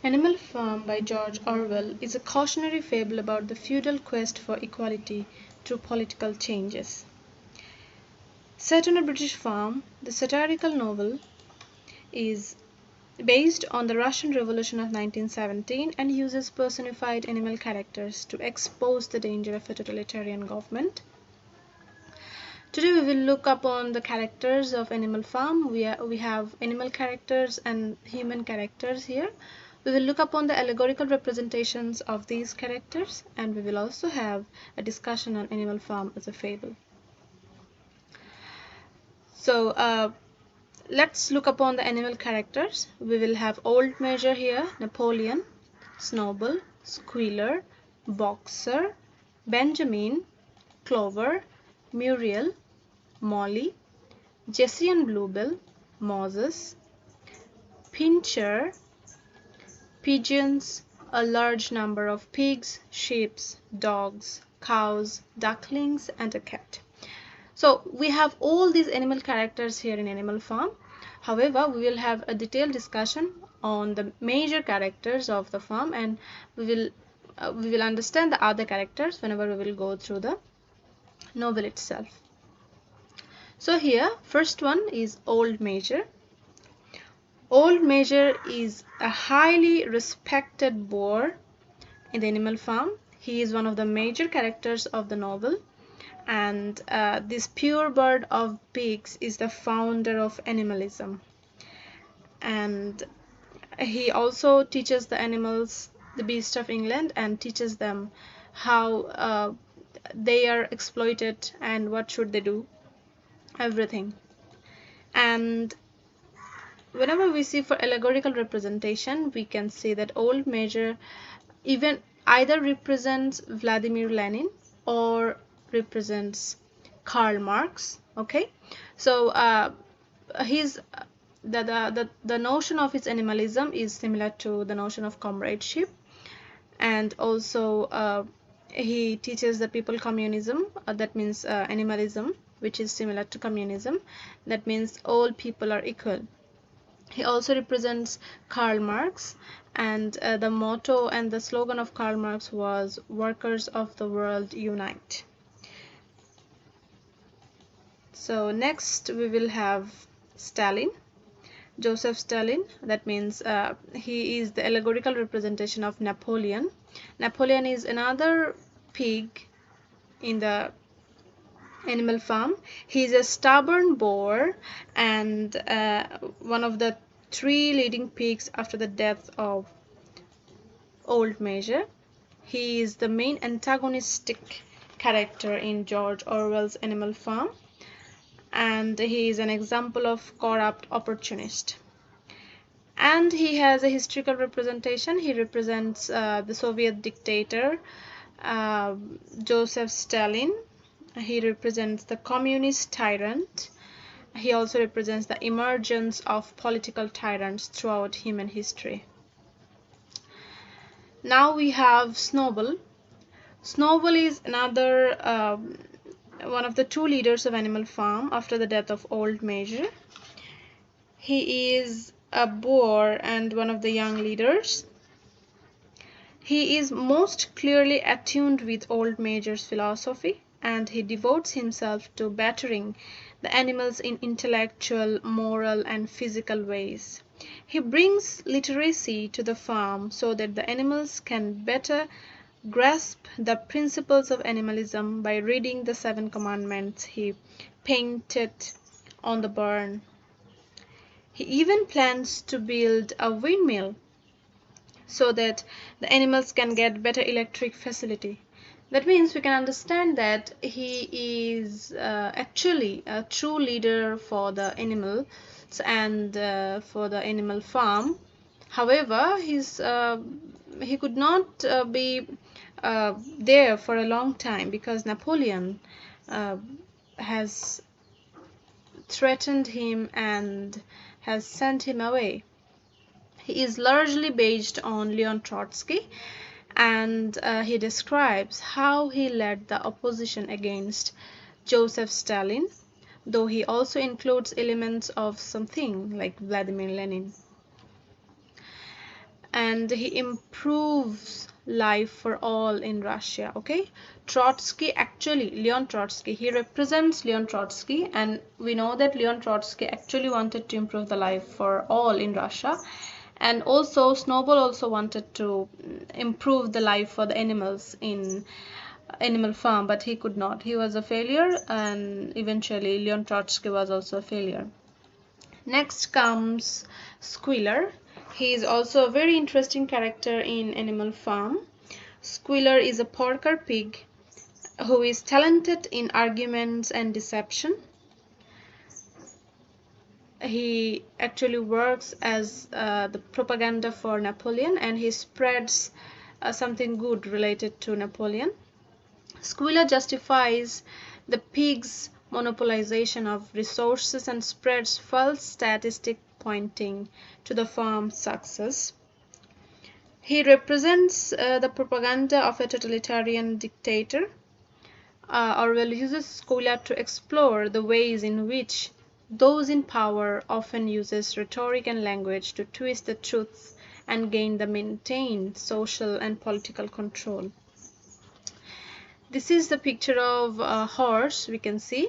Animal Farm by George Orwell is a cautionary fable about the feudal quest for equality through political changes. Set on a British farm, the satirical novel is based on the Russian Revolution of 1917 and uses personified animal characters to expose the danger of a totalitarian government. Today we will look upon the characters of Animal Farm. We have animal characters and human characters here. We will look upon the allegorical representations of these characters, and we will also have a discussion on Animal Farm as a fable. So let's look upon the animal characters. We will have Old Major here, Napoleon, Snowball, Squealer, Boxer, Benjamin, Clover, Muriel, Molly, Jessie and Bluebell, Moses, Pincher, pigeons, a large number of pigs, sheep, dogs, cows, ducklings, and a cat. So we have all these animal characters here in Animal Farm. However, we will have a detailed discussion on the major characters of the farm, and we will understand the other characters whenever we will go through the novel itself. So here, first one is Old Major. Old Major is a highly respected boar in the Animal Farm. He is one of the major characters of the novel, and this pure bird of pigs is the founder of animalism. And he also teaches the animals, the beasts of England, and teaches them how they are exploited and what should they do, everything. And whenever we see for allegorical representation, we can see that Old Major even either represents Vladimir Lenin or represents Karl Marx. Okay, so the notion of his animalism is similar to the notion of comradeship, and also he teaches the people communism, that means animalism, which is similar to communism, that means all people are equal. He also represents Karl Marx, and the motto and the slogan of Karl Marx was "Workers of the World Unite." So next we will have Stalin, Joseph Stalin. That means he is the allegorical representation of Napoleon. Napoleon is another pig in the Animal Farm. He is a stubborn boar and one of the three leading pigs after the death of Old Major. He is the main antagonistic character in George Orwell's Animal Farm, and he is an example of corrupt opportunist. And he has a historical representation. He represents the Soviet dictator Joseph Stalin. He represents the communist tyrant. He also represents the emergence of political tyrants throughout human history. Now we have Snowball. Snowball is another one of the two leaders of Animal Farm after the death of Old Major. He is a boar and one of the young leaders. He is most clearly attuned with Old Major's philosophy, and he devotes himself to bettering the animals in intellectual, moral, and physical ways. He brings literacy to the farm so that the animals can better grasp the principles of animalism by reading the 7 commandments he painted on the barn. He even plans to build a windmill so that the animals can get better electric facility. That means we can understand that he is actually a true leader for the animals and for the animal farm. However, he could not be there for a long time because Napoleon has threatened him and has sent him away. He is largely based on Leon Trotsky, and he describes how he led the opposition against Joseph Stalin, though he also includes elements of something like Vladimir Lenin. and he improves life for all in Russia. Okay, Trotsky, actually Leon Trotsky, he represents Leon Trotsky, and we know that Leon Trotsky actually wanted to improve the life for all in Russia. And also Snowball also wanted to improve the life for the animals in Animal Farm, but he could not. He was a failure, and eventually Leon Trotsky was also a failure. Next comes Squealer. He is also a very interesting character in Animal Farm. Squealer is a porker pig who is talented in arguments and deception. He actually works as the propaganda for Napoleon, and he spreads something good related to Napoleon. Squealer justifies the pig's monopolization of resources and spreads false statistics pointing to the farm's success. He represents the propaganda of a totalitarian dictator. Orwell uses Squealer to explore the ways in which those in power often uses rhetoric and language to twist the truth and gain the maintained social and political control. This is the picture of a horse we can see,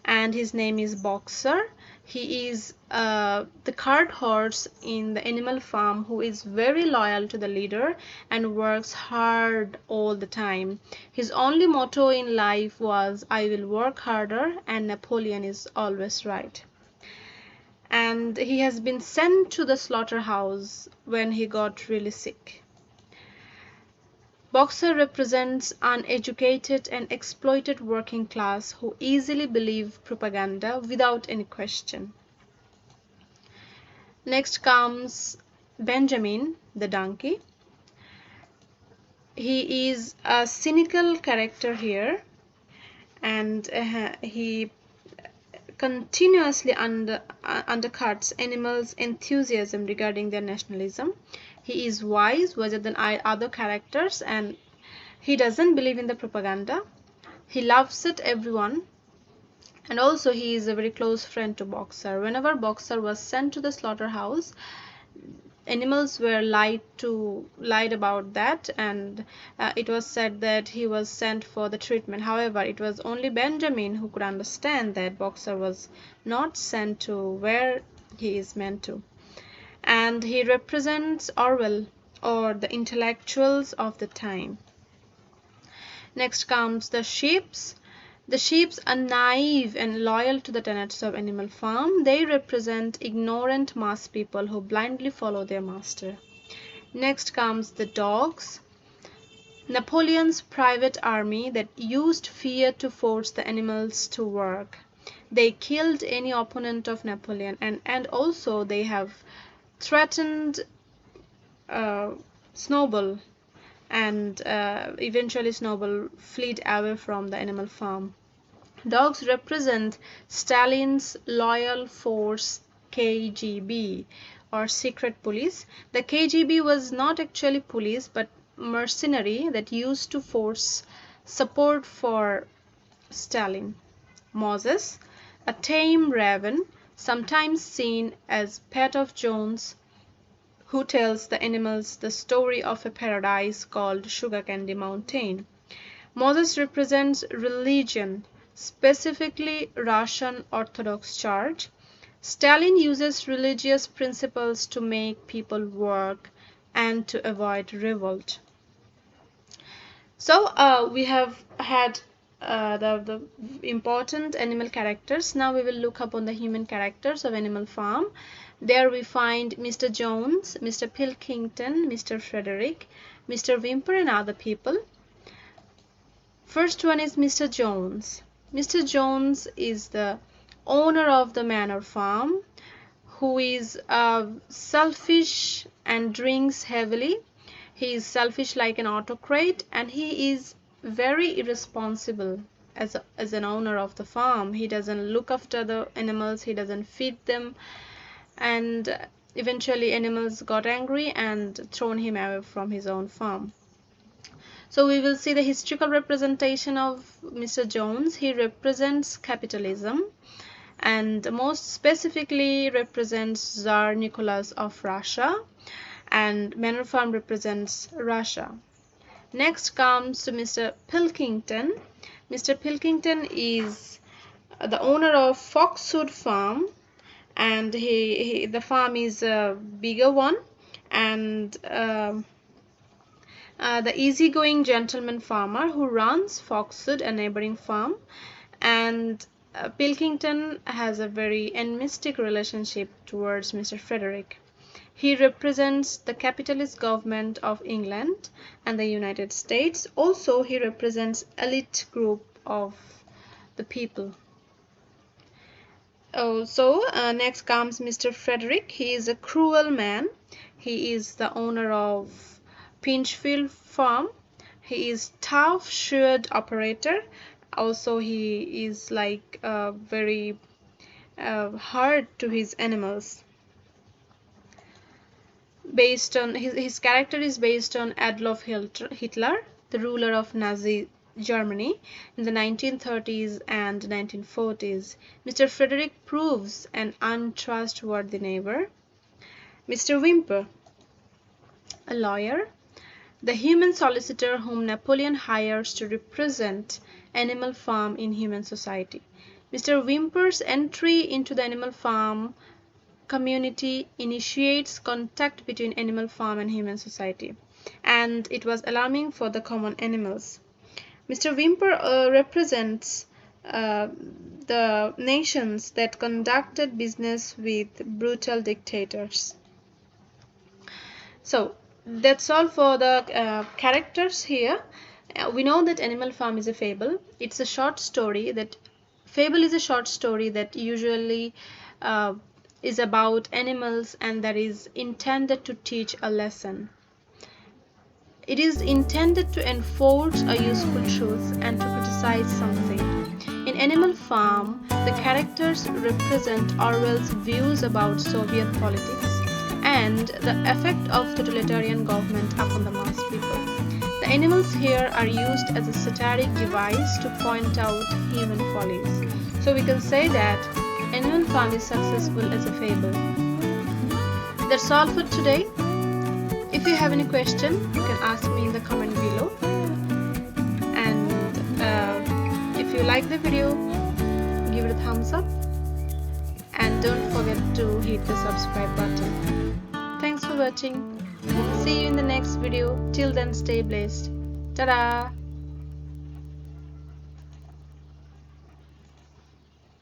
and his name is Boxer. He is the cart horse in the Animal Farm who is very loyal to the leader and works hard all the time. His only motto in life was, "I will work harder and Napoleon is always right." And he has been sent to the slaughterhouse when he got really sick. Boxer represents uneducated and exploited working class who easily believe propaganda without any question. Next comes Benjamin, the donkey. He is a cynical character here, and he continuously undercuts animals' enthusiasm regarding their nationalism. He is wise, wiser than other characters, and he doesn't believe in the propaganda. He laughs at everyone, and also he is a very close friend to Boxer. Whenever Boxer was sent to the slaughterhouse, animals were lied about that, and it was said that he was sent for the treatment. However, it was only Benjamin who could understand that Boxer was not sent to where he is meant to. And he represents Orwell, or the intellectuals of the time. Next comes the sheeps. The sheeps are naive and loyal to the tenets of Animal Farm. They represent ignorant mass people who blindly follow their master. Next comes the dogs. Napoleon's private army that used fear to force the animals to work. They killed any opponent of Napoleon, and also they have threatened Snowball, and eventually Snowball fled away from the Animal Farm. Dogs represent Stalin's loyal force, KGB, or secret police. The KGB was not actually police but mercenary that used to force support for Stalin. Moses, a tame raven, sometimes seen as pet of Jones, who tells the animals the story of a paradise called Sugar Candy Mountain. Moses represents religion, specifically Russian Orthodox Church. Stalin uses religious principles to make people work and to avoid revolt. So we have had the important animal characters. Now we will look upon the human characters of Animal Farm. There we find Mr. Jones, Mr. Pilkington, Mr. Frederick, Mr. Whymper, and other people. First one is Mr. Jones. Mr. Jones is the owner of the manor farm, who is selfish and drinks heavily. He is selfish like an autocrat, and he is very irresponsible as an owner of the farm. He doesn't look after the animals, he doesn't feed them, and eventually animals got angry and thrown him away from his own farm. So we will see the historical representation of Mr. Jones. He represents capitalism, and most specifically represents Tsar Nicholas of Russia. and manor farm represents Russia. Next comes to Mr. Pilkington. Mr. Pilkington is the owner of Foxwood Farm, and the farm is a bigger one, and the easygoing gentleman farmer who runs Foxwood, a neighboring farm, and Pilkington has a very enigmatic relationship towards Mr. Frederick. He represents the capitalist government of England and the United States. Also, he represents elite group of the people. Next comes Mr. Frederick. He is a cruel man. He is the owner of Pinchfield Farm. He is tough, shrewd operator. Also, he is like very hard to his animals. Based on his character is based on Adolf Hitler, the ruler of Nazi Germany in the 1930s and 1940s. Mr. Frederick proves an untrustworthy neighbor. Mr. Whymper, a lawyer, the human solicitor whom Napoleon hires to represent Animal Farm in human society. Mr. Whymper's entry into the Animal Farm community initiates contact between Animal Farm and human society, and it was alarming for the common animals. Mr. Whymper represents the nations that conducted business with brutal dictators. So that's all for the characters here. We know that Animal Farm is a fable. It's a short story that Fable is a short story that usually is about animals and that is intended to teach a lesson. It is intended to enforce a useful truth and to criticize something. In Animal Farm, the characters represent Orwell's views about Soviet politics and the effect of totalitarian government upon the mass people. The animals here are used as a satiric device to point out human follies. So we can say that Animal Farm is successful as a fable. That's all for today. If you have any question, you can ask me in the comment below. And if you like the video, give it a thumbs up. And don't forget to hit the subscribe button. Thanks for watching. See you in the next video. Till then, stay blessed. Ta-da!